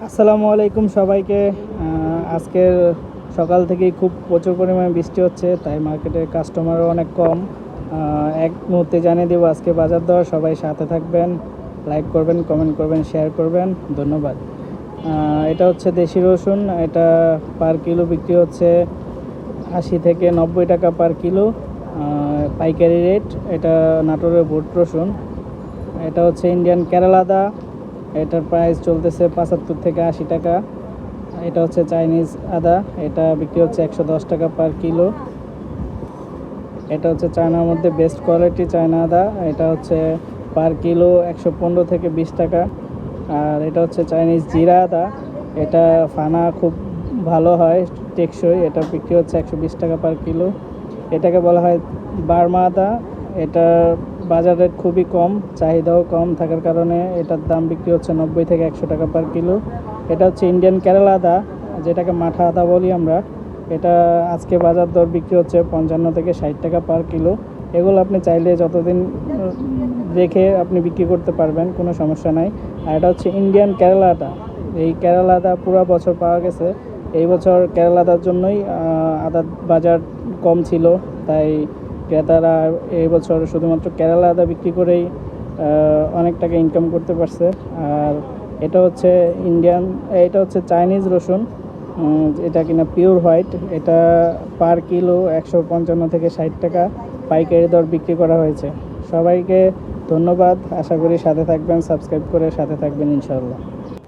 আসসালামু আলাইকুম সবাইকে। আজকের সকাল থেকেই খুব প্রচুর পরিমাণে বৃষ্টি হচ্ছে, তাই মার্কেটে কাস্টমারও অনেক কম। এক মুহূর্তে জানিয়ে দেবো আজকে বাজার দর। সবাই সাথে থাকবেন, লাইক করবেন, কমেন্ট করবেন, শেয়ার করবেন। ধন্যবাদ। এটা হচ্ছে দেশি রসুন। এটা পার কিলো বিক্রি হচ্ছে 80 থেকে 90 টাকা পার কিলো, পাইকারি রেট। এটা নাটোরের ভোট রসুন। এটা হচ্ছে ইন্ডিয়ান কেরালা দা। এটার প্রাইস চলতেছে 75 থেকে 80 টাকা। এটা হচ্ছে চাইনিজ আদা। এটা বিক্রি হচ্ছে 110 টাকা পার কিলো। এটা হচ্ছে চায়নার মধ্যে বেস্ট কোয়ালিটি চায়না আদা। এটা হচ্ছে পার কিলো 115 থেকে 20 টাকা। আর এটা হচ্ছে চাইনিজ জিরা আদা। এটা ফানা খুব ভালো হয়, টেকসই। এটা বিক্রি হচ্ছে 120 টাকা পার কিলো। এটাকে বলা হয় বার্মা আদা। এটা বাজার রেট খুবই কম, চাহিদাও কম থাকার কারণে এটার দাম বিক্রি হচ্ছে 90 থেকে 100 টাকা পার কিলো। এটা হচ্ছে ইন্ডিয়ান কেরালা আদা, যেটাকে মাঠা আদা বলি আমরা। এটা আজকে বাজার দর বিক্রি হচ্ছে 55 থেকে 60 টাকা পার কিলো। এগুলো আপনি চাইলে যতদিন রেখে আপনি বিক্রি করতে পারবেন, কোনো সমস্যা নাই। আর এটা হচ্ছে ইন্ডিয়ান কেরালা আদা। এই কেরালা আদা পুরো বছর পাওয়া গেছে। এই বছর কেরালা আদার জন্যই আদার বাজার কম ছিল, তাই ক্রেতারা এই বছর শুধুমাত্র কেরালা আদা বিক্রি করেই অনেক টাকা ইনকাম করতে পারছে। আর এটা হচ্ছে এটা হচ্ছে চাইনিজ রসুন, এটা কিনা পিওর হোয়াইট। এটা পার কিলো 155 থেকে 60 টাকা পাইকারি দর বিক্রি করা হয়েছে। সবাইকে ধন্যবাদ। আশা করি সাথে থাকবেন, সাবস্ক্রাইব করে সাথে থাকবেন ইনশাআল্লাহ।